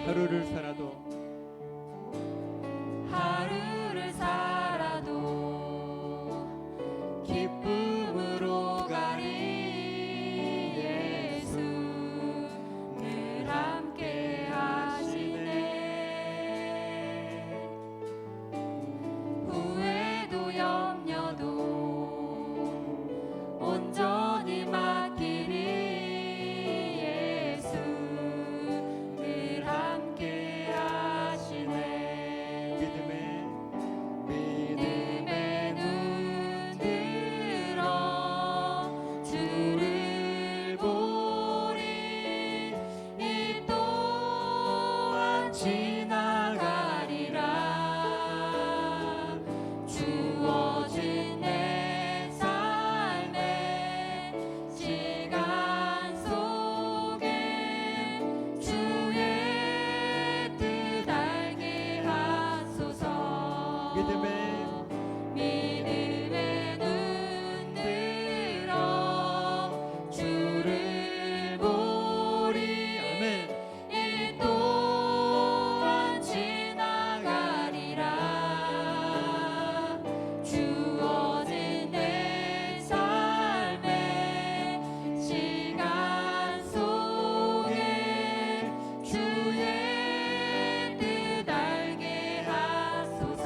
하루를 살아도 기쁨으로 가리. 예수 늘 함께 하시네. 후회도 염려도 온전히 맡기리. 예수 늘 함께 하시네. 믿음의 눈 들어 주를 보리. 이 또한 지나가리라. 주어진 내 삶의 시간 속에 주의 뜻 알게 하소서. 믿음의 눈 들어 주를 보리. 아멘. 이 또한 지나가리라. 주어진 내 삶의 시간 속에 주의 뜻 알게 하소서.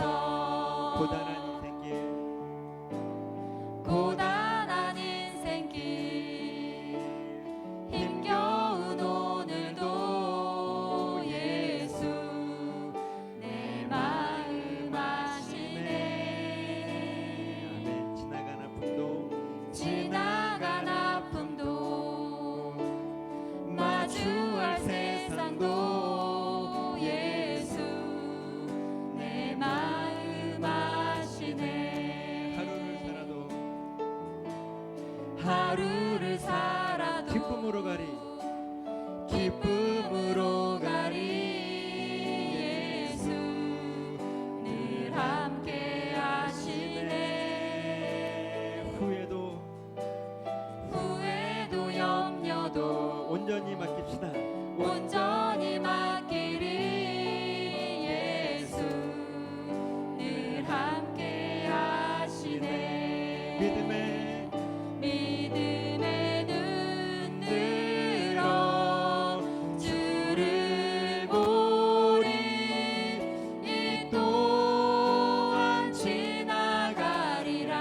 고단한 인생길 힘겨운 오늘도 예수 내 마음 아시네. 아멘. 지나간 아픔도 마주할 세상도 예수 내 마음 아시네. 하루를 살아도 기쁨으로 가리. 기쁨으로 가리. 예수 늘 함께 하시네. 후회도 염려도 온전히 맡깁시다. 온전히 맡기리. 예수 늘 함께 하시네. 믿음의 눈 들어 주를 보리. 이 또한 지나가리라.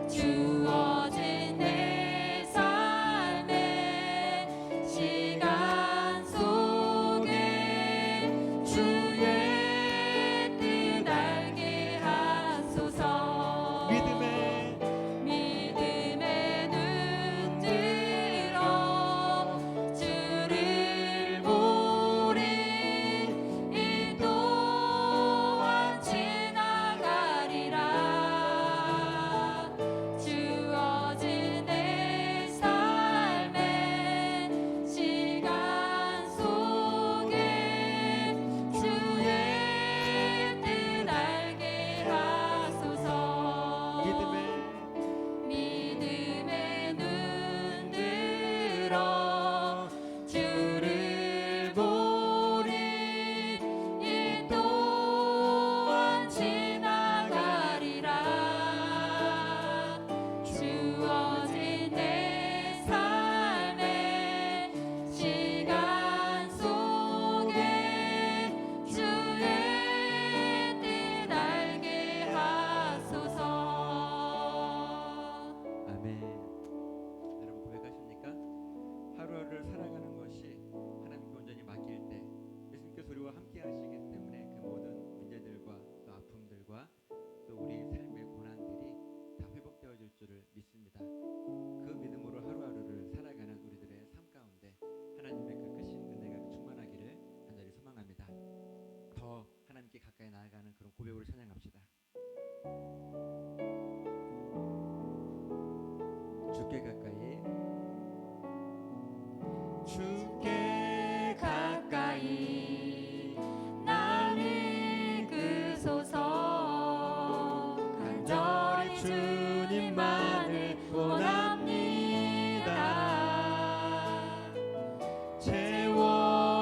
주어진 내 삶의 시간 속에 주의 뜻 알게 하소서. 믿음의 눈 들어 주를 보리. 이 또한 지나가리라. 주어진 내 삶의 시간 속에 주의 뜻 알게 하소서. 믿음의 눈 들어 주를 보리. 이 또한 지나가리라. 주어진 내 삶의 시간 속에 주의 뜻 알게 하소서. 아멘. 여러분 고백하십니까? 하루하루를 살아가는 것이 하나님께 온전히 맡길 때 예수님께서 우리와 함께 하시기 때문에 그 모든 문제들과 또 아픔들과 또 우리 삶의 고난들이 다 회복되어질 줄을 믿습니다. 그 믿음으로 하루하루를 살아가는 우리들의 삶 가운데 하나님의 그 크신 은혜가 충만하기를 간절히 소망합니다. 더 하나님께 가까이 나아가는 그런 고백으로 찬양합시다. 주께 가까이 주께 가까이 날 이끄소서. 간절히 주님만을 원합니다. 채워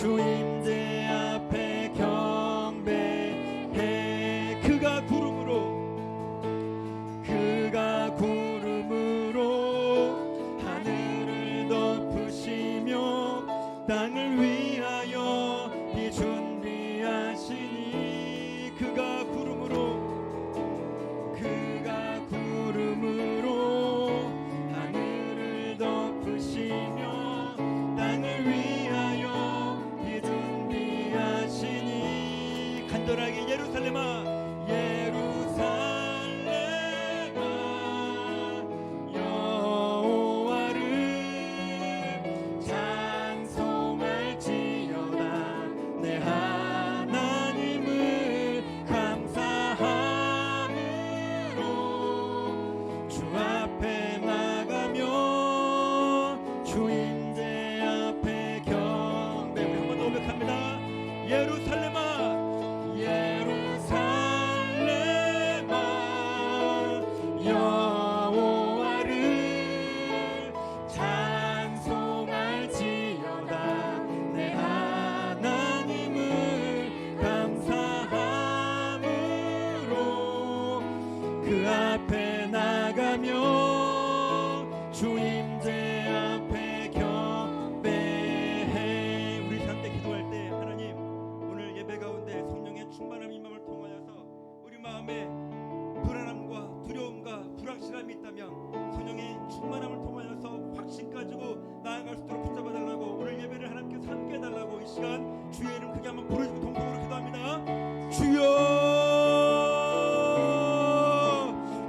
주 임재 앞에 경배해. 그가 구름으로 하늘을 덮으시며 땅을 위하여 비 준비하시니. 그가 구름으로 하늘을 덮으시며 땅을 위하여 비 준비하시니. 간절하게 예루살렘아 여호와를 찬송할지어다. 내 하나님을 감사함으로 주 앞에 나가며 주 임재 앞에 경배. 우리 한번 더 고백합니다. 예루살렘아 여호와를 찬송할지어다. 내 하나님을 감사함으로 그 앞에 나가며 주 임재 앞에 경배해. 우리 함께 기도할 때 하나님, 오늘 예배 가운데 성령의 충만함 임함을 통하여서 우리 마음에 불안함과 두려움과 불확실함이 있다면 성령의 충만함을 통하여서 확신 가지고 나아갈 수 있도록 붙잡아 달라고, 오늘 예배를 하나님께서 함께 해달라고 이 시간 주의 이름 크게 한번 부르시고 동성으로 기도합니다. 주여,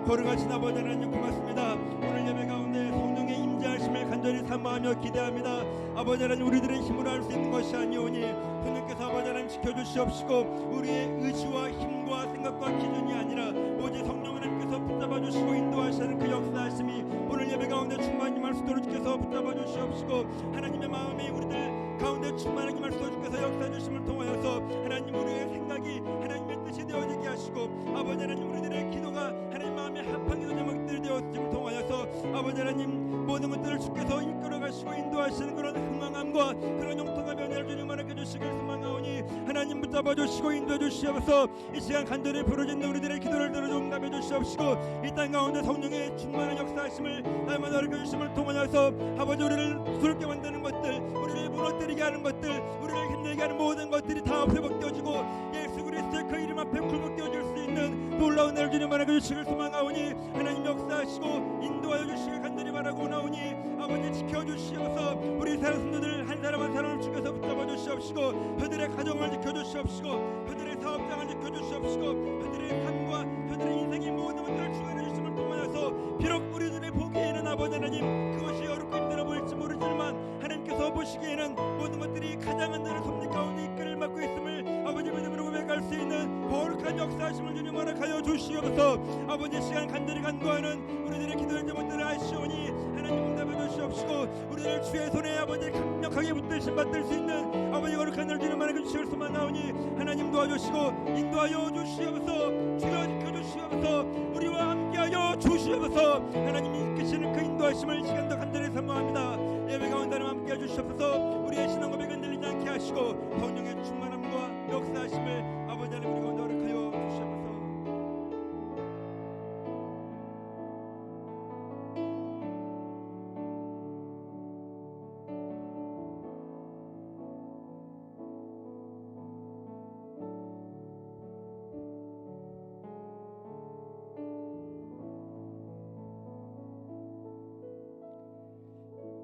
거룩하신 아버지 하나님 고맙습니다. 오늘 예배 가운데 성령의 임재하심을 간절히 사모하며 기대합니다. 아버지 하나님, 우리들의 힘으로 할 수 있는 것이 아니오니 성령께서 아버지 하나님 지켜주시옵시고 우리의 의지와 힘과 생각과 기준이 아니라 오직 성령 하나님께서 붙잡아 주시고 인도하시는 그 역사하심이 오늘 예배 가운데 충만히 임할 수 있도록 주께서 붙잡아 주시옵시고 하나님의 마음이 우리들 가운데 충만하게 임할 수 있도록 주께서 역사해 주심을 통하여서 하나님 우리의 생각이 하나님의 뜻이 되어지게 하시고 아버지 하나님 우리들의 기도가 하나님 마음에 합한 기도 제목들이 되어짐을 통하여서 아버지 하나님 모든 것들을 주께서 이끌어 가시고 인도하시는 그런 흥망함과 그런 용통함의 은혜를 주님 안에 주시길 소망하오니 하나님 붙잡아 주시고 인도해 주시옵소서. 이 시간 간절히 부르짖는 우리들의 기도를 들어 응답해 주시옵시고 이 땅 가운데 성령의 충만한 역사하심을 날마다 가르쳐 주심을 통하여서 아버지 우리를 부끄럽게 만드는 것들, 우리를 무너뜨리게 하는 것들, 우리를 힘들게 하는 모든 것들이 다 회복되어지고 예수 그리스도의 그 이름 앞에 굴복되어질 수 있는 놀라운 은혜를 주님 안에 주시길 소망하오니 하나님 역사하시고 인도하여 주시길 간절히 바라고 나오니 아버지 지켜주시옵소서. 우리 사랑 성도들 한 사람 한 사람을 주께서 붙잡아 주시옵시고 그들의 가정을 지켜주시옵시고 그들의 사업장을 지켜주시옵시고 그들의 삶과 그들의 인생의 모든 것들을 주관해 주심을 통하여서 비록 우리들의 보기에는 아버지 하나님 그것이 어렵고 힘들어 보일지 모르지만 하나님께서 보시기에는 모든 것들이 가장 한다는 섭리 가운데 이끌을 맡고 있음을 아버지 믿음으로 고백할 수 있는 거룩한 역사하심을 주님 허락하여 주시옵소서. 아버지 시간 간절히 간구하는 우리들의 기도의 제목들을 아시오니 하나님 응답해 주시옵시고 우리를 주의 손에 아버지 강력하게 붙들심 받들 수 있는 아버지 거룩한 날 주님 하나님 주실 수만 나오니 하나님 도와주시고 인도하여 주시옵소서. 주여 지켜주시옵소서. 우리와 함께하여 주시옵소서. 하나님이 이끄시는 그 인도하심을 이 시간도 간절히 사모합니다. 예배 가운데 함께해 주시옵소서. 우리의 신앙 고백은 들리지 않게 하시고 성령의 충만함과 역사하심을 아버지 하나님 우리 가운데 허락하여 주시옵소서.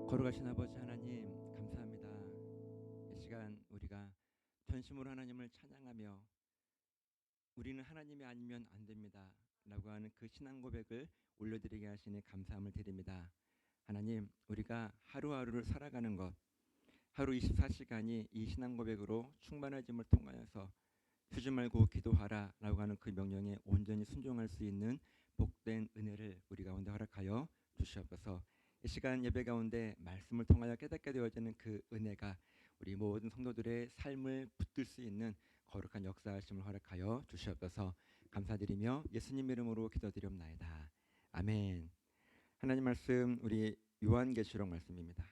거룩하신 아버지 하나님 감사합니다. 이 시간 우리가 전심으로 하나님을 찬양하며 우리는 하나님이 아니면 안 됩니다 라고 하는 그 신앙 고백을 올려드리게 하시니 감사함을 드립니다. 하나님, 우리가 하루하루를 살아가는 것, 하루 24시간이 이 신앙 고백으로 충만해짐을 통하여서 쉬지 말고 기도하라 라고 하는 그 명령에 온전히 순종할 수 있는 복된 은혜를 우리 가운데 허락하여 주시옵소서. 이 시간 예배 가운데 말씀을 통하여 깨닫게 되어지는 그 은혜가 우리 모든 성도들의 삶을 붙들 수 있는 거룩한 역사하심을 허락하여 주시옵소서. 감사드리며 예수님 이름으로 기도드리옵나이다. 아멘. 하나님 말씀 우리 요한계시록 말씀입니다.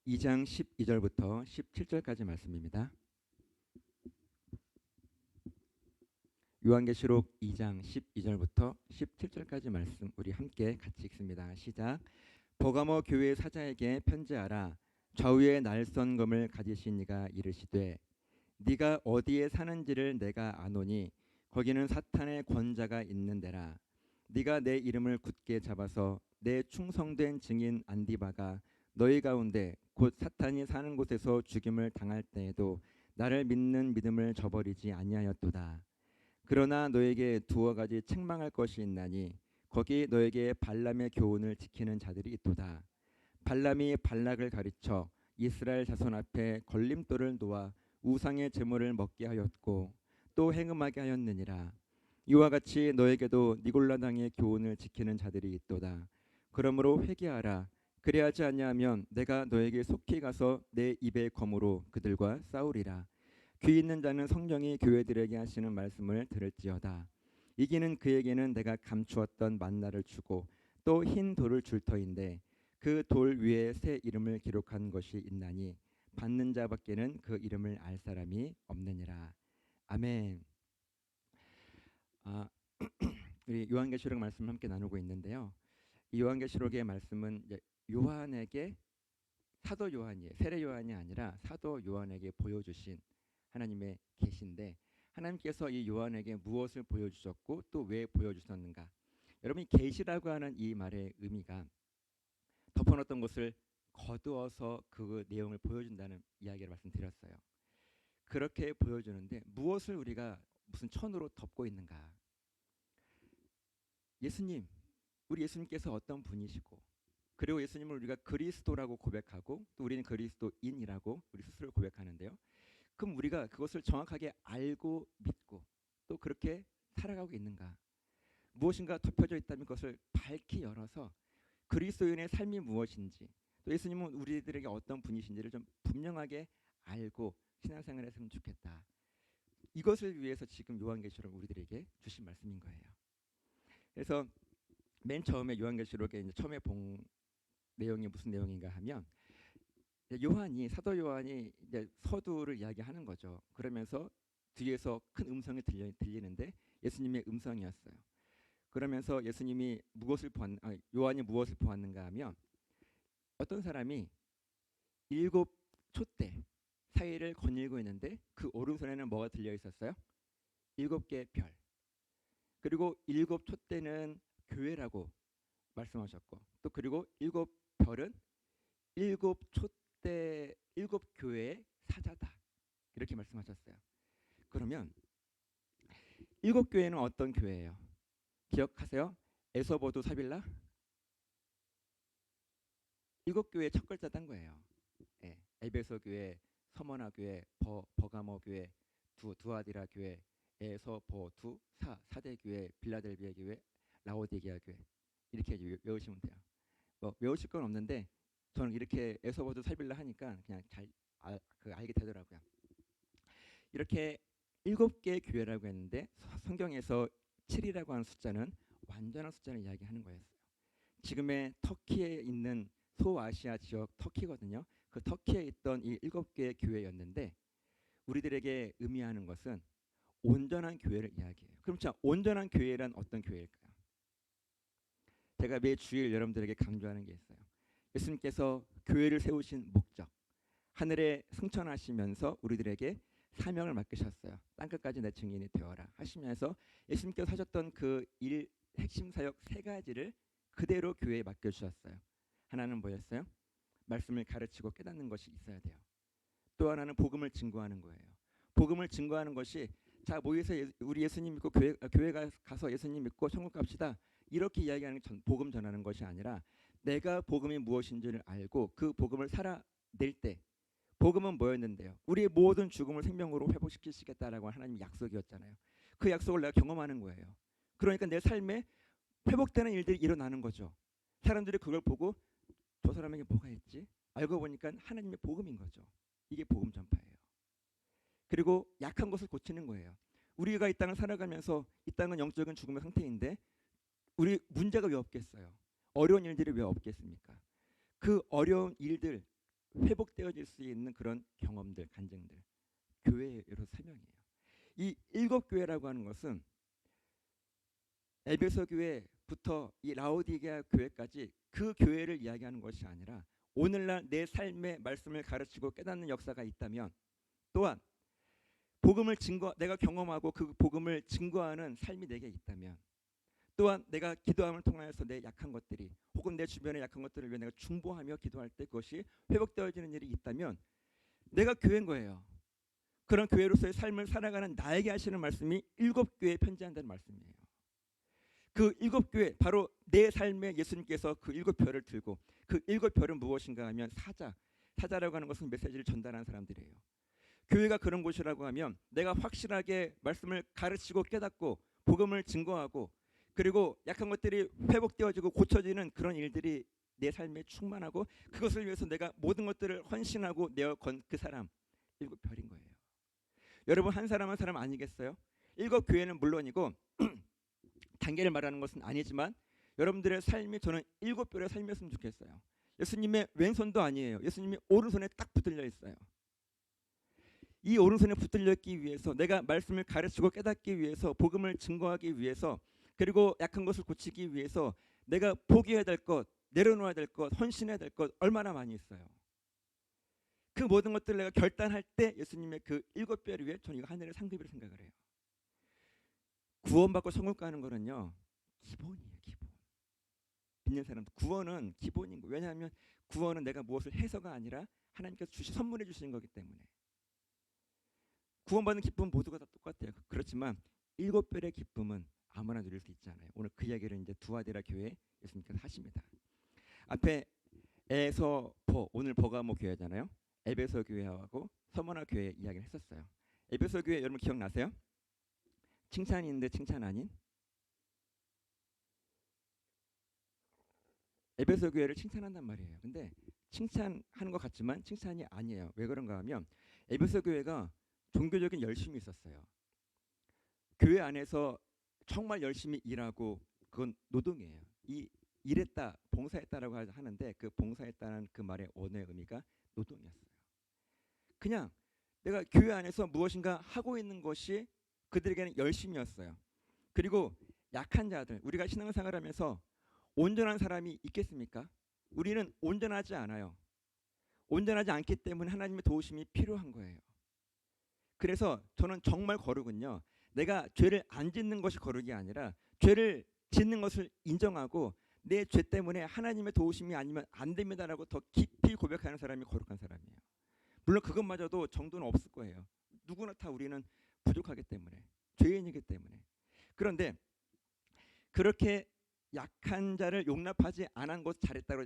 2장 12절부터 17절까지 말씀입니다. 요한계시록 2장 12절부터 17절까지 말씀 우리 함께 같이 읽습니다. 시작. 버가모 교회 사자에게 편지하라. 좌우에 날선 검을 가지신 이가 이르시되 네가 어디에 사는지를 내가 아노니 거기는 사탄의 권자가 있는 데라. 네가 내 이름을 굳게 잡아서 내 충성된 증인 안디바가 너희 가운데 곧 사탄이 사는 곳에서 죽임을 당할 때에도 나를 믿는 믿음을 저버리지 아니하였도다. 그러나 너에게 두어 가지 책망할 것이 있나니 거기 너에게 발람의 교훈을 지키는 자들이 있도다. 발람이 발락을 가르쳐 이스라엘 자손 앞에 걸림돌을 놓아 우상의 제물을 먹게 하였고 또 행음하게 하였느니라. 이와 같이 너에게도 니골라당의 교훈을 지키는 자들이 있도다. 그러므로 회개하라. 그리하지 아니하면 내가 너에게 속히 가서 내 입의 검으로 그들과 싸우리라. 귀 있는 자는 성령이 교회들에게 하시는 말씀을 들을지어다. 이기는 그에게는 내가 감추었던 만나를 주고 또 흰 돌을 줄 터인데 그 돌 위에 새 이름을 기록한 것이 있나니 받는 자밖에는 그 이름을 알 사람이 없느니라. 아멘. 우리 요한계시록 말씀 함께 나누고 있는데요. 이 요한계시록의 말씀은 이제 요한에게 사도 요한이에요. 세례 요한이 아니라 사도 요한에게 보여주신 하나님의 계시인데 하나님께서 이 요한에게 무엇을 보여주셨고 또 왜 보여주셨는가? 여러분이 계시라고 하는 이 말의 의미가 덮어놓던 것을 거두어서 그 내용을 보여준다는 이야기를 말씀드렸어요. 그렇게 보여주는데 무엇을 우리가 무슨 천으로 덮고 있는가? 예수님, 우리 예수님께서 어떤 분이시고 그리고 예수님을 우리가 그리스도라고 고백하고 또 우리는 그리스도인이라고 우리 스스로 고백하는데요. 그럼 우리가 그것을 정확하게 알고 믿고 또 그렇게 살아가고 있는가? 무엇인가 덮여져 있다면 그것을 밝히 열어서 그리스도인의 삶이 무엇인지 또 예수님은 우리들에게 어떤 분이신지를 좀 분명하게 알고 신앙생활을 했으면 좋겠다. 이것을 위해서 지금 요한계시록 우리들에게 주신 말씀인 거예요. 그래서 맨 처음에 요한계시록에 이제 처음에 본 내용이 무슨 내용인가 하면 요한이 사도 요한이 이제 서두를 이야기하는 거죠. 그러면서 뒤에서 큰 음성이 들리는데 예수님의 음성이었어요. 그러면서 예수님이 요한이 무엇을 보았는가 하면 어떤 사람이 7 촛대 사이를 거닐고 있는데 그 오른손에는 뭐가 들려 있었어요? 7개의 별. 그리고 7 촛대는 교회라고 말씀하셨고 또 그리고 7 별은 7 촛대 7 교회의 사자다. 이렇게 말씀하셨어요. 그러면 7 교회는 어떤 교회예요? 기억하세요? 에서보두 사빌라? 7 교회의 첫 글자 딴 거예요. 예, 에베소 교회, 서머나 교회, 버가모 교회, 두아디라 교회, 에서보두 사대 교회, 빌라델비아 교회, 라오디게아 교회 이렇게 외우시면 돼요. 외우실 건 없는데 저는 이렇게 에서보두 사빌라 하니까 그냥 잘 알게 되더라고요. 이렇게 7개의 교회라고 했는데 성경에서 7이라고 하는 숫자는 완전한 숫자를 이야기하는 거였어요. 지금의 터키에 있는 소아시아 지역 터키거든요. 그 터키에 있던 이 7개의 교회였는데 우리들에게 의미하는 것은 온전한 교회를 이야기해요. 그럼 자, 온전한 교회란 어떤 교회일까요? 제가 매 주일 여러분들에게 강조하는 게 있어요. 예수님께서 교회를 세우신 목적, 하늘에 승천하시면서 우리들에게 사명을 맡기셨어요. 땅끝까지 내 증인이 되어라 하시면서 예수님께서 하셨던 그 일 핵심 사역 3가지를 그대로 교회에 맡겨주셨어요. 하나는 뭐였어요? 말씀을 가르치고 깨닫는 것이 있어야 돼요. 또 하나는 복음을 증거하는 거예요. 복음을 증거하는 것이 자 모여서 우리 예수님 믿고 교회 가서 예수님 믿고 천국 갑시다 이렇게 이야기하는 복음 전하는 것이 아니라 내가 복음이 무엇인지를 알고 그 복음을 살아낼 때 복음은 뭐였는데요? 우리의 모든 죽음을 생명으로 회복시키시겠다라고 하나님 약속이었잖아요. 그 약속을 내가 경험하는 거예요. 그러니까 내 삶에 회복되는 일들이 일어나는 거죠. 사람들이 그걸 보고 저 사람에게 뭐가 있지? 알고 보니까 하나님의 복음인 거죠. 이게 복음 전파예요. 그리고 약한 것을 고치는 거예요. 우리가 이 땅을 살아가면서 이 땅은 영적인 죽음의 상태인데 우리 문제가 왜 없겠어요? 어려운 일들이 왜 없겠습니까? 그 어려운 일들 회복되어질 수 있는 그런 경험들, 간증들. 교회의 여러 설명이에요. 이 7교회라고 하는 것은 에베소 교회부터 이 라오디게아 교회까지 그 교회를 이야기하는 것이 아니라 오늘날 내 삶의 말씀을 가르치고 깨닫는 역사가 있다면, 또한 복음을 내가 경험하고 그 복음을 증거하는 삶이 내게 있다면, 또한 내가 기도함을 통하여서 내 약한 것들이 혹은 내 주변의 약한 것들을 위해 내가 중보하며 기도할 때 그것이 회복되어지는 일이 있다면 내가 교회인 거예요. 그런 교회로서의 삶을 살아가는 나에게 하시는 말씀이 7교회에 편지한다는 말씀이에요. 그 7교회, 바로 내 삶에 예수님께서 그 7별을 들고, 그 7별은 무엇인가 하면 사자라고 하는 것은 메시지를 전달하는 사람들이에요. 교회가 그런 곳이라고 하면 내가 확실하게 말씀을 가르치고 깨닫고 복음을 증거하고 그리고 약한 것들이 회복되어지고 고쳐지는 그런 일들이 내 삶에 충만하고 그것을 위해서 내가 모든 것들을 헌신하고 내어 건 그 사람, 7별인 거예요. 여러분, 한 사람 한 사람 아니겠어요? 7교회는 물론이고 단계를 말하는 것은 아니지만 여러분들의 삶이 저는 7별의 삶이었으면 좋겠어요. 예수님의 왼손도 아니에요. 예수님이 오른손에 딱 붙들려 있어요. 이 오른손에 붙들려 있기 위해서, 내가 말씀을 가르치고 깨닫기 위해서, 복음을 증거하기 위해서, 그리고 약한 것을 고치기 위해서 내가 포기해야 될 것, 내려놓아야 될 것, 헌신해야 될 것 얼마나 많이 있어요. 그 모든 것들을 내가 결단할 때 예수님의 그 7별 위에 저는 이거 하늘의 상급이라고 생각을 해요. 구원받고 천국 가는 거는요, 기본이에요. 기본. 믿는 사람들 구원은 기본인 거예요. 왜냐하면 구원은 내가 무엇을 해서가 아니라 하나님께서 선물해 주시는 거기 때문에. 구원받는 기쁨은 모두가 다 똑같아요. 그렇지만 7별의 기쁨은 아무나 누릴 수 있지 않아요. 오늘 그 이야기를 이제 두아디라 교회 예수님께서 하십니다. 앞에 에서 보, 오늘 버가모 교회잖아요. 에베소 교회하고 서머나 교회 이야기를 했었어요. 에베소 교회 여러분 기억나세요? 칭찬인데 칭찬 아닌? 에베소 교회를 칭찬한단 말이에요. 근데 칭찬하는 것 같지만 칭찬이 아니에요. 왜 그런가 하면 에베소 교회가 종교적인 열심이 있었어요. 교회 안에서 정말 열심히 일하고 그건 노동이에요. 이 일했다, 봉사했다라고 하는데 그 봉사했다는 그 말의 원어의 의미가 노동이었어요. 그냥 내가 교회 안에서 무엇인가 하고 있는 것이 그들에게는 열심이었어요. 그리고 약한 자들, 우리가 신앙생활을 하면서 온전한 사람이 있겠습니까? 우리는 온전하지 않아요. 온전하지 않기 때문에 하나님의 도우심이 필요한 거예요. 그래서 저는 정말 거룩은요, 내가 죄를 안 짓는 것이 거룩이 아니라 죄를 짓는 것을 인정하고 내 죄 때문에 하나님의 도우심이 아니면 안 됩니다라고 더 깊이 고백하는 사람이 거룩한 사람이에요. 물론 그것마저도 정도는 없을 거예요. 누구나 다 우리는 부족하기 때문에, 죄인이기 때문에. 그런데 그렇게 약한 자를 용납하지 않은 것 잘했다고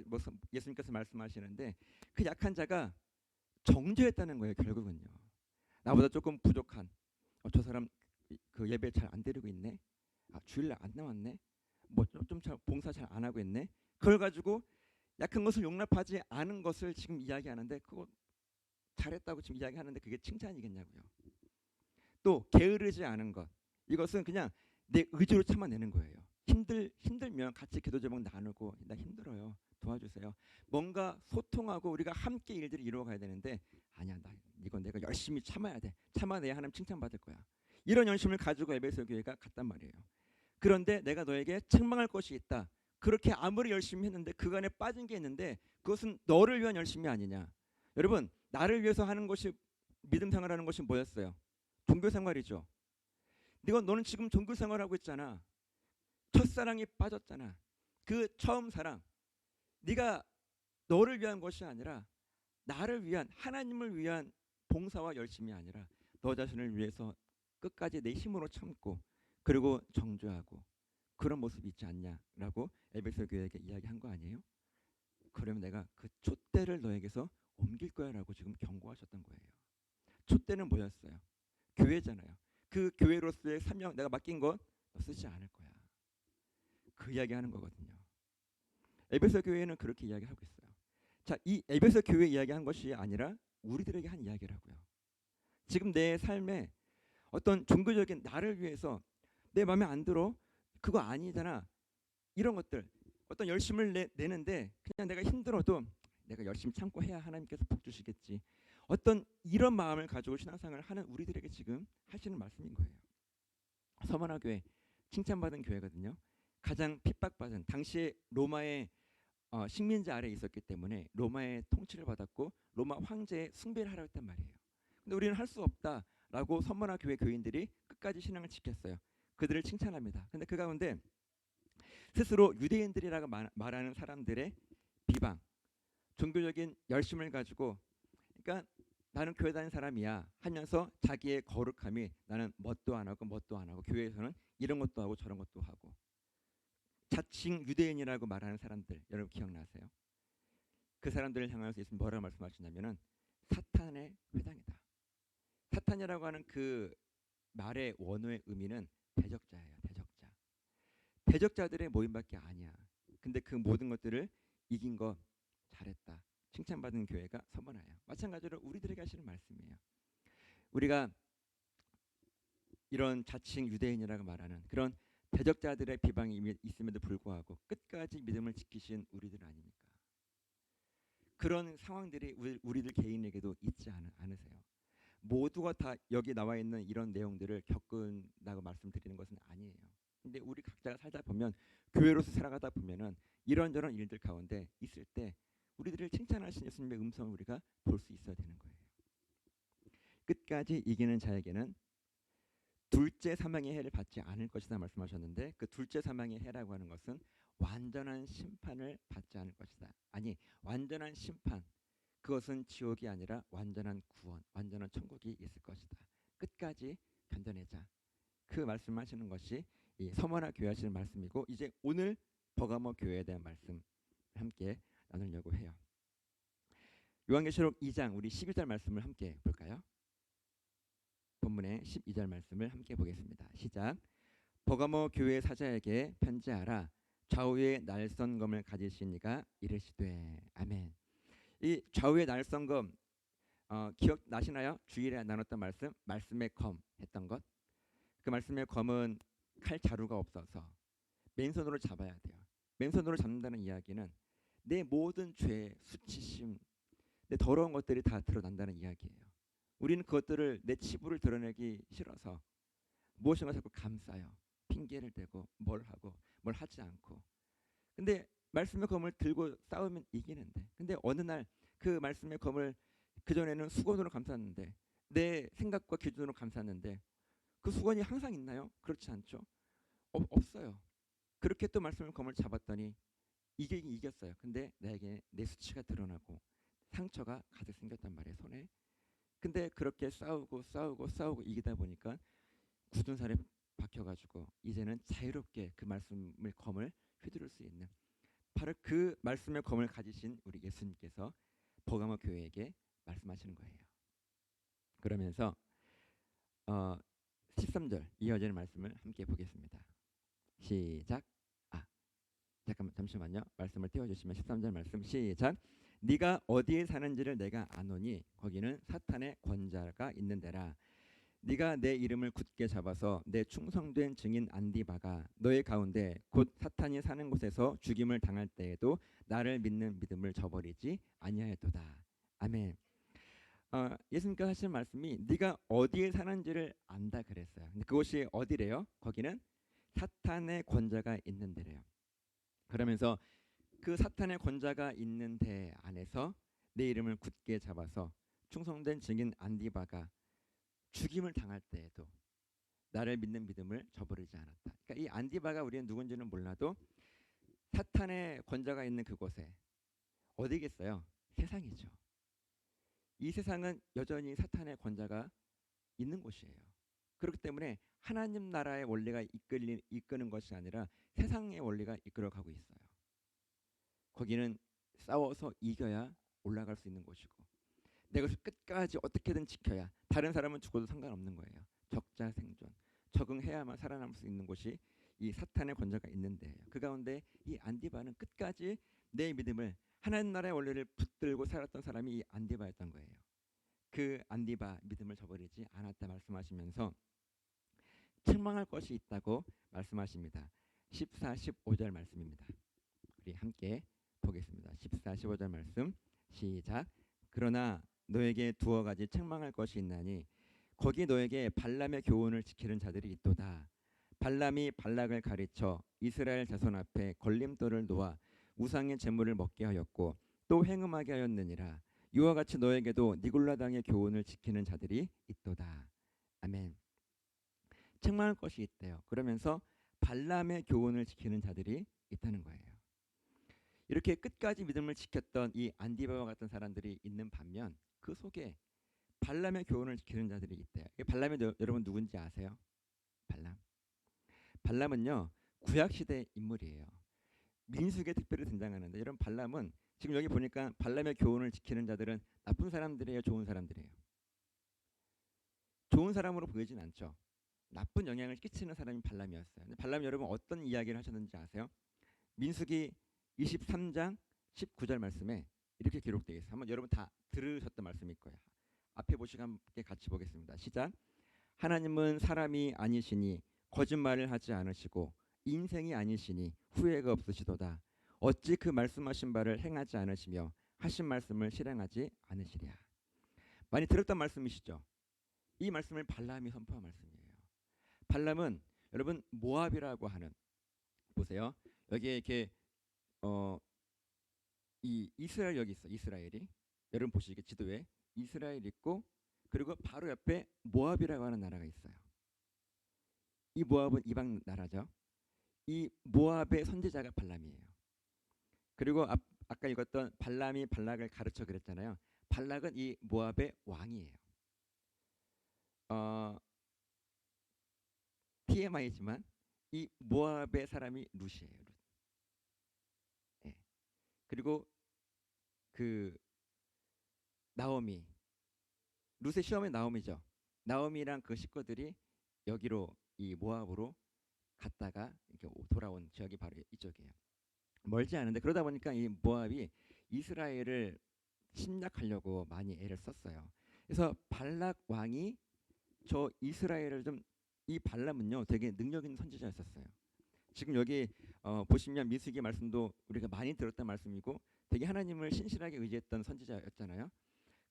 예수님께서 말씀하시는데 그 약한 자가 정죄했다는 거예요. 결국은요. 나보다 조금 부족한 저 사람 그 예배 잘 안 드리고 있네. 주일날 안 나왔네. 뭐 좀 봉사 잘 안 하고 있네. 그걸 가지고 약한 것을 용납하지 않은 것을 지금 이야기하는데 그거 잘했다고 지금 이야기하는데 그게 칭찬이겠냐고요. 또 게으르지 않은 것, 이것은 그냥 내 의지로 참아내는 거예요. 힘들면 같이 기도 제목 나누고 나 힘들어요. 도와주세요. 뭔가 소통하고 우리가 함께 일들을 이루어가야 되는데 아니야, 이건 내가 열심히 참아야 돼. 참아내야 하나님 칭찬받을 거야. 이런 열심을 가지고 에베소 교회가 갔단 말이에요. 그런데 내가 너에게 책망할 것이 있다. 그렇게 아무리 열심히 했는데 그간에 빠진 게 있는데 그것은 너를 위한 열심이 아니냐. 여러분, 나를 위해서 하는 것이 믿음 생활하는 것이 뭐였어요? 종교 생활이죠. 너는 지금 종교 생활하고 있잖아. 첫사랑이 빠졌잖아. 그 처음 사랑, 네가 너를 위한 것이 아니라 나를 위한, 하나님을 위한 봉사와 열심이 아니라 너 자신을 위해서 끝까지 내 힘으로 참고 그리고 정죄하고 그런 모습이 있지 않냐라고 에베소 교회에게 이야기한 거 아니에요? 그러면 내가 그 촛대를 너에게서 옮길 거야라고 지금 경고하셨던 거예요. 촛대는 뭐였어요? 교회잖아요. 그 교회로서의 사명, 내가 맡긴 것 너 쓰지 않을 거야. 그 이야기하는 거거든요. 에베소 교회는 그렇게 이야기하고 있어요. 자, 이 에베소 교회 이야기한 것이 아니라 우리들에게 한 이야기라고요. 지금 내 삶에 어떤 종교적인 나를 위해서 내 마음에 안 들어, 그거 아니잖아, 이런 것들, 어떤 열심을 내는데 그냥 내가 힘들어도 내가 열심히 참고 해야 하나님께서 복 주시겠지. 어떤 이런 마음을 가지고 신앙생활을 하는 우리들에게 지금 하시는 말씀인 거예요. 서머나 교회 칭찬받은 교회거든요. 가장 핍박받은 당시에 로마의 식민지 아래에 있었기 때문에 로마의 통치를 받았고 로마 황제의 숭배를 하라고 했단 말이에요. 근데 우리는 할 수 없다라고 서머나 교회 교인들이 끝까지 신앙을 지켰어요. 그들을 칭찬합니다. 근데 그 가운데 스스로 유대인들이라고 말하는 사람들의 비방, 종교적인 열심을 가지고, 그러니까 나는 교회 다니는 사람이야 하면서 자기의 거룩함이 나는 뭣도 안 하고 뭣도 안 하고 교회에서는 이런 것도 하고 저런 것도 하고, 자칭 유대인이라고 말하는 사람들 여러분 기억나세요? 그 사람들을 향해서 예수님 뭐라고 말씀하시냐면은 사탄의 회당이다. 사탄이라고 하는 그 말의 원어의 의미는 대적자예요. 대적자. 대적자들의 모임밖에 아니야. 근데 그 모든 것들을 이긴 거 잘했다. 칭찬받은 교회가 서머나예요. 마찬가지로 우리들에게 하시는 말씀이에요. 우리가 이런 자칭 유대인이라고 말하는 그런 대적자들의 비방이 있음에도 불구하고 끝까지 믿음을 지키신 우리들 아닙니까? 그런 상황들이 우리들 개인에게도 있지 않으세요? 모두가 다 여기 나와 있는 이런 내용들을 겪은다고 말씀드리는 것은 아니에요. 근데 우리 각자가 살다 보면, 교회로서 살아가다 보면은 이런저런 일들 가운데 있을 때 우리들을 칭찬하신 예수님의 음성을 우리가 볼 수 있어야 되는 거예요. 끝까지 이기는 자에게는 둘째 사망의 해를 받지 않을 것이다 말씀하셨는데, 그 둘째 사망의 해라고 하는 것은 완전한 심판을 받지 않을 것이다. 아니, 완전한 심판, 그것은 지옥이 아니라 완전한 구원, 완전한 천국이 있을 것이다. 끝까지 견뎌내자. 그 말씀하시는 것이 이 서머나 교회 하시는 말씀이고, 이제 오늘 버가모 교회에 대한 말씀 함께 나누려고 해요. 요한계시록 2장 우리 12절 말씀을 함께 볼까요? 본문의 12절 말씀을 함께 보겠습니다. 시작. 버가모 교회 사자에게 편지하라. 좌우의 날선검을 가지신 이가 이르시되. 아멘. 이 좌우의 날선검 기억나시나요? 주일에 나눴던 말씀의 검 했던 것. 그 말씀의 검은 칼 자루가 없어서 맨손으로 잡아야 돼요. 맨손으로 잡는다는 이야기는 내 모든 죄, 수치심, 내 더러운 것들이 다 드러난다는 이야기예요. 우리는 그것들을, 내 치부를 드러내기 싫어서 무엇인가 자꾸 감싸요. 핑계를 대고 뭘 하고 뭘 하지 않고. 근데 말씀의 검을 들고 싸우면 이기는데, 근데 어느 날 그 말씀의 검을 그전에는 수건으로 감쌌는데, 내 생각과 기준으로 감쌌는데 그 수건이 항상 있나요? 그렇지 않죠. 없어요. 그렇게 또 말씀의 검을 잡았더니 이겼어요. 근데 나에게 내 수치가 드러나고 상처가 가득 생겼단 말이에요, 손에. 근데 그렇게 싸우고 이기다 보니까 굳은 살에 박혀가지고 이제는 자유롭게 그 말씀의 검을 휘두를 수 있는, 바로 그 말씀의 검을 가지신 우리 예수님께서 버가모 교회에게 말씀하시는 거예요. 그러면서 13절 이어지는 말씀을 함께 보겠습니다. 시작. 잠시만요. 말씀을 띄워주시면 13절 말씀 시작. 네가 어디에 사는지를 내가 아노니 거기는 사탄의 권자가 있는 데라. 네가 내 이름을 굳게 잡아서 내 충성된 증인 안디바가 너의 가운데 곧 사탄이 사는 곳에서 죽임을 당할 때에도 나를 믿는 믿음을 저버리지 아니하였도다. 아멘. 예수님께서 하신 말씀이 네가 어디에 사는지를 안다 그랬어요. 근데 그곳이 어디래요? 거기는 사탄의 권자가 있는 데래요. 그러면서 그 사탄의 권자가 있는 데 안에서 내 이름을 굳게 잡아서 충성된 증인 안디바가 죽임을 당할 때에도 나를 믿는 믿음을 저버리지 않았다. 그러니까 이 안디바가 우리는 누군지는 몰라도 사탄의 권자가 있는 그곳에 어디겠어요? 세상이죠. 이 세상은 여전히 사탄의 권자가 있는 곳이에요. 그렇기 때문에 하나님 나라의 원리가 이끄는 것이 아니라 세상의 원리가 이끌어가고 있어요. 거기는 싸워서 이겨야 올라갈 수 있는 곳이고, 내가 끝까지 어떻게든 지켜야, 다른 사람은 죽어도 상관없는 거예요. 적자 생존, 적응해야만 살아남을 수 있는 곳이 이 사탄의 권자가 있는 데예요. 그 가운데 이 안디바는 끝까지 내 믿음을, 하나님 나라의 원리를 붙들고 살았던 사람이 이 안디바였던 거예요. 그 안디바 믿음을 저버리지 않았다 말씀하시면서 책망할 것이 있다고 말씀하십니다. 14, 15절 말씀입니다. 우리 함께 보겠습니다. 14, 15절 말씀 시작. 그러나 너에게 두어 가지 책망할 것이 있나니 거기 너에게 발람의 교훈을 지키는 자들이 있도다. 발람이 발락을 가르쳐 이스라엘 자손 앞에 걸림돌을 놓아 우상의 제물을 먹게 하였고 또 행음하게 하였느니라. 이와 같이 너에게도 니골라당의 교훈을 지키는 자들이 있도다. 아멘. 책망할 것이 있대요. 그러면서 발람의 교훈을 지키는 자들이 있다는 거예요. 이렇게 끝까지 믿음을 지켰던 이 안디바와 같은 사람들이 있는 반면 그 속에 발람의 교훈을 지키는 자들이 있대요. 발람이 여러분 누군지 아세요? 발람. 발람은요 구약 시대 인물이에요. 민수기에 특별히 등장하는데 여러분 발람은 지금 여기 보니까 발람의 교훈을 지키는 자들은 나쁜 사람들이에요, 좋은 사람들이에요? 좋은 사람으로 보이진 않죠. 나쁜 영향을 끼치는 사람이 발람이었어요. 근데 발람이 여러분 어떤 이야기를 하셨는지 아세요? 민수기 23장 19절 말씀에 이렇게 기록되어 있어요. 한번 여러분 다 들으셨던 말씀일 거예요. 앞에 보시고 함께 같이 보겠습니다. 시작. 하나님은 사람이 아니시니 거짓말을 하지 않으시고 인생이 아니시니 후회가 없으시도다. 어찌 그 말씀하신 바를 행하지 않으시며 하신 말씀을 실행하지 않으시랴. 많이 들었던 말씀이시죠? 이 말씀을 발람이 선포한 말씀이에요. 발람은 여러분 모압이라고 하는, 보세요. 여기에 이렇게 이 이스라엘 여기 있어. 이스라엘이 여러분 보시게 지도에 이스라엘 있고 그리고 바로 옆에 모압이라고 하는 나라가 있어요. 이 모압은 이방 나라죠. 이 모압의 선지자가 발람이에요. 그리고 아까 읽었던 발람이 발락을 가르쳐 그랬잖아요. 발락은 이 모압의 왕이에요. TMI지만 이 모압의 사람이 룻이에요. 룻. 네. 그리고 그 나오미, 룻의 시어머니 나오미죠. 나오미랑 그 식구들이 여기로 이 모압으로 갔다가 이렇게 돌아온 지역이 바로 이쪽이에요. 멀지 않은데 그러다 보니까 이 모압이 이스라엘을 침략하려고 많이 애를 썼어요. 그래서 발락 왕이 저 이스라엘을 좀, 이 발람은요 되게 능력 있는 선지자였었어요. 지금 여기 보시면 민수기 말씀도 우리가 많이 들었던 말씀이고 되게 하나님을 신실하게 의지했던 선지자였잖아요.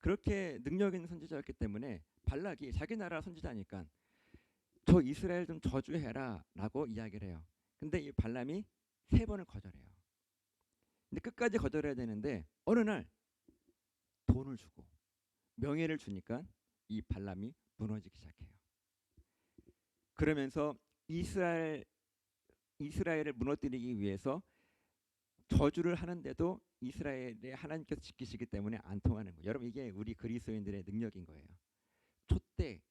그렇게 능력 있는 선지자였기 때문에 발락이 자기 나라 선지자니까 저 이스라엘 좀 저주해라 라고 이야기를 해요. 근데 이 발람이 3번을 거절해요. 근데 끝까지 거절해야 되는데 어느 날 돈을 주고 명예를 주니까 이 발람이 무너지기 시작해요. 그러면서 이스라엘을 무너뜨리기 위해서 저주를 하는데도 이스라엘의 하나님께서 지키시기 때문에 안 통하는 거예요. 여러분 이게 우리 그리스도인들의 능력인 거예요. 촛대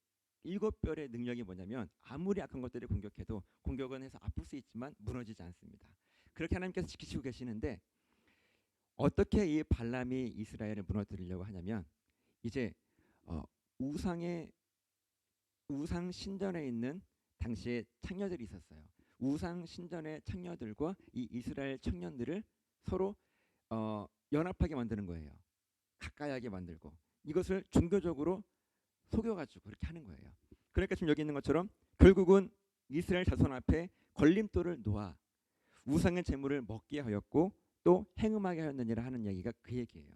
7별의 능력이 뭐냐면 아무리 악한 것들이 공격해도 공격은 해서 아플 수 있지만 무너지지 않습니다. 그렇게 하나님께서 지키시고 계시는데 어떻게 이 발람이 이스라엘을 무너뜨리려고 하냐면 이제 우상 신전에 있는 당시에 창녀들이 있었어요. 우상 신전의 창녀들과 이 이스라엘 청년들을 서로 연합하게 만드는 거예요. 가까이하게 만들고 이것을 종교적으로 속여가지고 그렇게 하는 거예요. 그러니까 지금 여기 있는 것처럼 결국은 이스라엘 자손 앞에 걸림돌을 놓아 우상의 제물을 먹게 하였고 또 행음하게 하였느니라 하는 얘기가 그 얘기예요.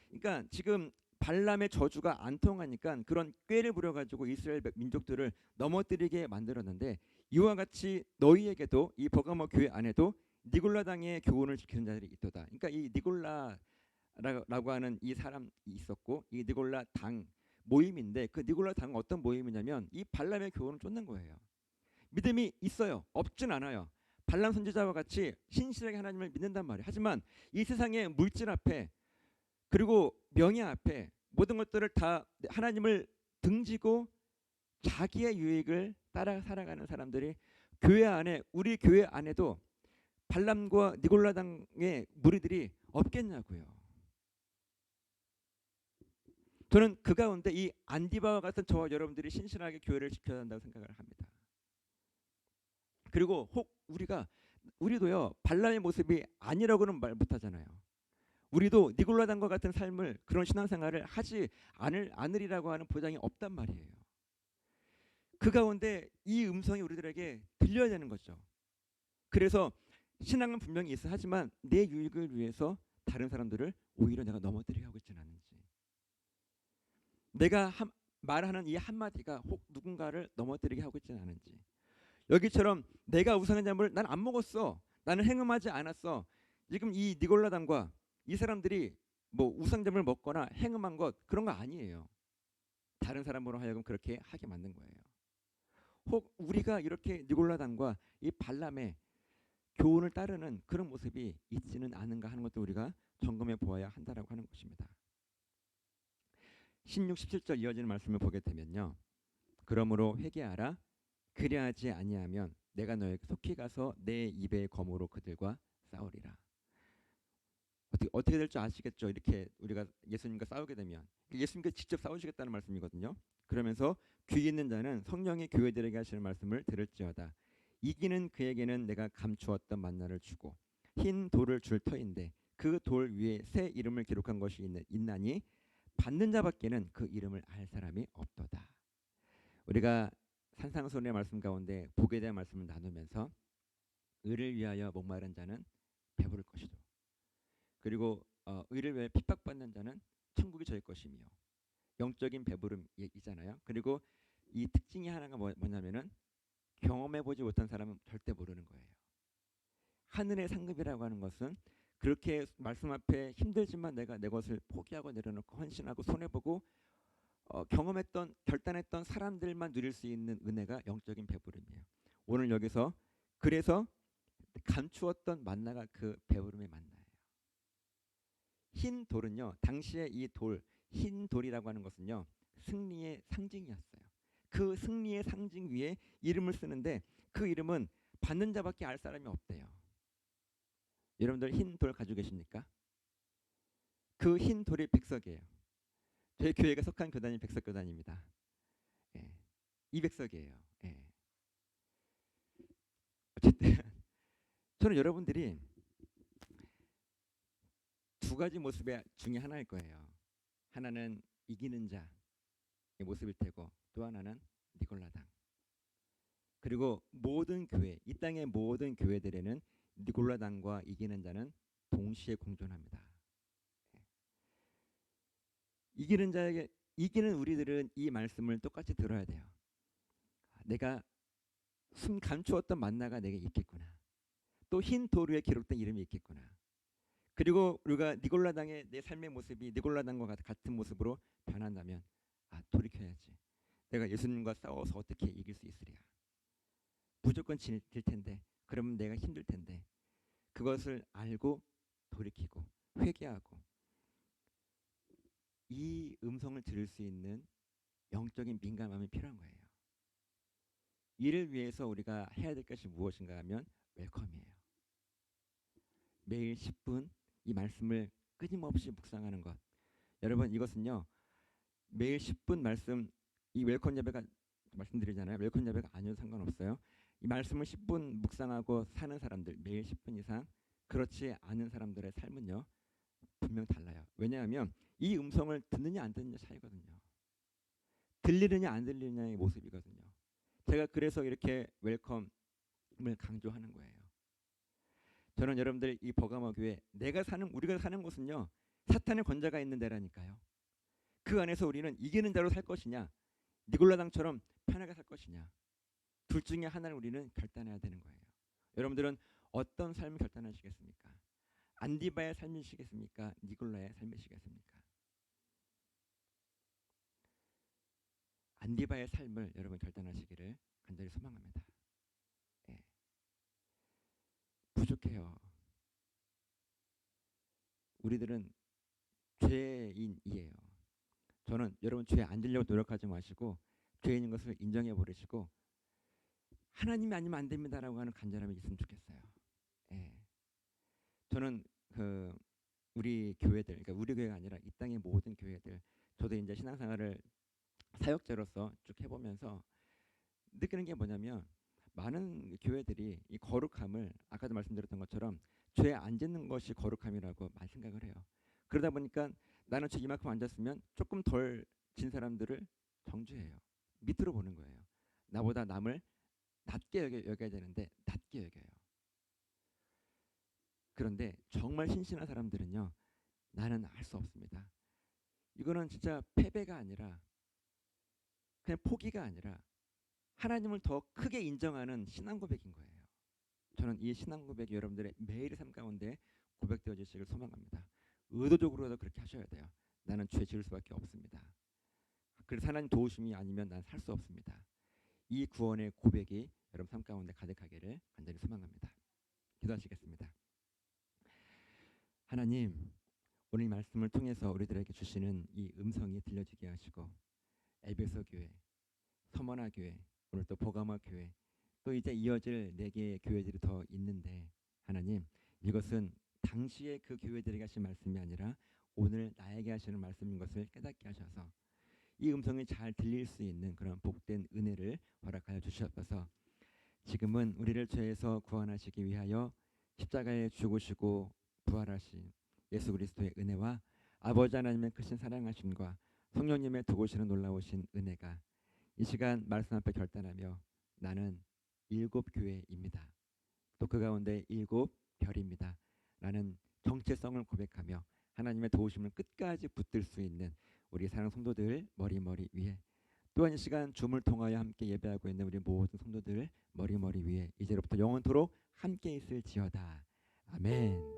그러니까 지금 발람의 저주가 안 통하니까 그런 꾀를 부려가지고 이스라엘 민족들을 넘어뜨리게 만들었는데 이와 같이 너희에게도 이 버가모 교회 안에도 니골라당의 교훈을 지키는 자들이 있도다. 그러니까 이 니골라라고 하는 이 사람이 있었고 이 니골라 당 모임인데 그 니골라 당은 어떤 모임이냐면 이 발람의 교훈을 쫓는 거예요. 믿음이 있어요. 없진 않아요. 발람 선지자와 같이 신실하게 하나님을 믿는단 말이에요. 하지만 이 세상의 물질 앞에 그리고 명예 앞에 모든 것들을 다 하나님을 등지고 자기의 유익을 따라 살아가는 사람들이 교회 안에, 우리 교회 안에도 발람과 니골라당의 무리들이 없겠냐고요. 저는 그 가운데 이 안디바와 같은 저와 여러분들이 신실하게 교회를 지켜야 한다고 생각을 합니다. 그리고 혹 우리도요 발람의 모습이 아니라고는 말 못하잖아요. 우리도 니골라당과 같은 삶을, 그런 신앙생활을 하지 않으리라고 하는 보장이 없단 말이에요. 그 가운데 이 음성이 우리들에게 들려야 되는 거죠. 그래서 신앙은 분명히 있어 하지만 내 유익을 위해서 다른 사람들을 오히려 내가 넘어뜨리게 하고 있지는 않은지, 내가 말하는 이 한마디가 혹 누군가를 넘어뜨리게 하고 있지는 않은지, 여기처럼 내가 우상의 잠을 난 안 먹었어, 나는 행음하지 않았어, 지금 이 니골라당과 이 사람들이 뭐 우상점을 먹거나 행음한 것 그런 거 아니에요. 다른 사람으로 하여금 그렇게 하게 만든 거예요. 혹 우리가 이렇게 니골라당과 이 발람의 교훈을 따르는 그런 모습이 있지는 않은가 하는 것도 우리가 점검해 보아야 한다라고 하는 것입니다. 16, 17절 이어지는 말씀을 보게 되면요. 그러므로 회개하라. 그리하지 아니하면 내가 너에게 속히 가서 내 입의 검으로 그들과 싸우리라. 어떻게 될 줄 아시겠죠? 이렇게 우리가 예수님과 싸우게 되면 예수님께서 직접 싸우시겠다는 말씀이거든요. 그러면서 귀 있는 자는 성령이 교회들에게 하시는 말씀을 들을지어다. 이기는 그에게는 내가 감추었던 만나를 주고 흰 돌을 줄 터인데 그 돌 위에 새 이름을 기록한 것이 있나니 받는 자밖에는 그 이름을 알 사람이 없도다. 우리가 산상수훈의 말씀 가운데 복에 대한 말씀을 나누면서 의를 위하여 목마른 자는 배부를 것이죠. 그리고 의를 위해 핍박받는 자는 천국이 저의 것이며, 영적인 배부름이잖아요. 그리고 이 특징이 하나가 뭐냐면은 경험해보지 못한 사람은 절대 모르는 거예요. 하늘의 상급이라고 하는 것은 그렇게 말씀 앞에 힘들지만 내가 내 것을 포기하고 내려놓고 헌신하고 손해보고 경험했던 결단했던 사람들만 누릴 수 있는 은혜가 영적인 배부름이에요. 오늘 여기서 그래서 감추었던 만나가 그 배부름의 만나예요. 흰 돌은요, 당시에 이 흰 돌이라고 하는 것은요, 승리의 상징이었어요. 그 승리의 상징 위에 이름을 쓰는데 그 이름은 받는 자밖에 알 사람이 없대요. 여러분들 흰 돌 가지고 계십니까? 그 흰 돌이 백석이에요. 저희 교회가 속한 교단이 백석교단입니다. 예. 이 백석이에요. 예. 어쨌든 저는 여러분들이 두 가지 모습 중에 하나일 거예요. 하나는 이기는 자의 모습일 테고 또 하나는 니골라당. 그리고 모든 교회, 이 땅의 모든 교회들에는 니골라당과 이기는 자는 동시에 공존합니다. 이기는 자에게 이기는 우리들은 이 말씀을 똑같이 들어야 돼요. 내가 감추었던 만나가 내게 있겠구나. 또 흰 돌 위에 기록된 이름이 있겠구나. 그리고 우리가 니골라당의 내 삶의 모습이 니골라당과 같은 모습으로 변한다면 돌이켜야지. 내가 예수님과 싸워서 어떻게 이길 수 있으랴. 무조건 질 텐데 그러면 내가 힘들 텐데 그것을 알고 돌이키고 회개하고 이 음성을 들을 수 있는 영적인 민감함이 필요한 거예요. 이를 위해서 우리가 해야 될 것이 무엇인가 하면 웰컴이에요. 매일 10분 이 말씀을 끊임없이 묵상하는 것. 여러분 이것은요. 매일 10분 말씀, 이 웰컴 예배가 말씀드리잖아요. 웰컴 예배가 아니어도 상관없어요. 이 말씀을 10분 묵상하고 사는 사람들, 매일 10분 이상, 그렇지 않은 사람들의 삶은요 분명 달라요. 왜냐하면 이 음성을 듣느냐 안 듣느냐 차이거든요. 들리느냐 안 들리느냐의 모습이거든요. 제가 그래서 이렇게 웰컴을 강조하는 거예요. 저는 여러분들 이 버가모 교회 우리가 사는 곳은요 사탄의 권자가 있는 데라니까요. 그 안에서 우리는 이기는 자로 살 것이냐, 니골라당처럼 편하게 살 것이냐, 둘 중에 하나를 우리는 결단해야 되는 거예요. 여러분들은 어떤 삶을 결단하시겠습니까? 안디바의 삶이시겠습니까? 니골라의 삶이시겠습니까? 안디바의 삶을 여러분 결단하시기를 간절히 소망합니다. 예. 부족해요. 우리들은 죄인이에요. 저는 여러분 죄 안 지려고 노력하지 마시고 죄인인 것을 인정해 버리시고 하나님이 아니면 안 됩니다라고 하는 간절함이 있으면 좋겠어요. 예. 저는 우리 교회들, 그러니까 우리 교회가 아니라 이 땅의 모든 교회들, 저도 이제 신앙생활을 사역자로서 쭉 해보면서 느끼는 게 뭐냐면 많은 교회들이 이 거룩함을 아까도 말씀드렸던 것처럼 죄 안 짓는 것이 거룩함이라고 많이 생각을 해요. 그러다 보니까 나는 죄 이만큼 안 졌으면 조금 덜 진 사람들을 정죄해요. 밑으로 보는 거예요. 나보다 남을 낮게 여겨야 되는데 낮게 여겨요. 그런데 정말 신실한 사람들은요, 나는 할 수 없습니다. 이거는 진짜 패배가 아니라 그냥 포기가 아니라 하나님을 더 크게 인정하는 신앙 고백인 거예요. 저는 이 신앙 고백이 여러분들의 매일의 삶 가운데 고백되어지시길 소망합니다. 의도적으로도 그렇게 하셔야 돼요. 나는 죄 지을 수밖에 없습니다. 그래서 하나님 도우심이 아니면 난 살 수 없습니다. 이 구원의 고백이 여러분 삶 가운데 가득하기를 간절히 소망합니다. 기도하시겠습니다. 하나님, 오늘 이 말씀을 통해서 우리들에게 주시는 이 음성이 들려지게 하시고 에베소 교회, 서머나 교회, 오늘 또 보가마 교회, 또 이제 이어질 4개의 교회들이 더 있는데 하나님, 이것은 당시에 그 교회들에게 하신 말씀이 아니라 오늘 나에게 하시는 말씀인 것을 깨닫게 하셔서 이 음성이 잘 들릴 수 있는 그런 복된 은혜를 허락하여 주시옵소서. 지금은 우리를 죄에서 구원하시기 위하여 십자가에 죽으시고 부활하신 예수 그리스도의 은혜와 아버지 하나님의 크신 사랑하심과 성령님의 두고 오시는 놀라우신 은혜가 이 시간 말씀 앞에 결단하며 나는 7교회입니다. 또 그 가운데 7별입니다. 라는 정체성을 고백하며 하나님의 도우심을 끝까지 붙들 수 있는 우리 사랑 성도들 머리 위에, 또한 이 시간 줌을 통하여 함께 예배하고 있는 우리 모든 성도들 머리 위에 이제로부터 영원토록 함께 있을지어다. 아멘.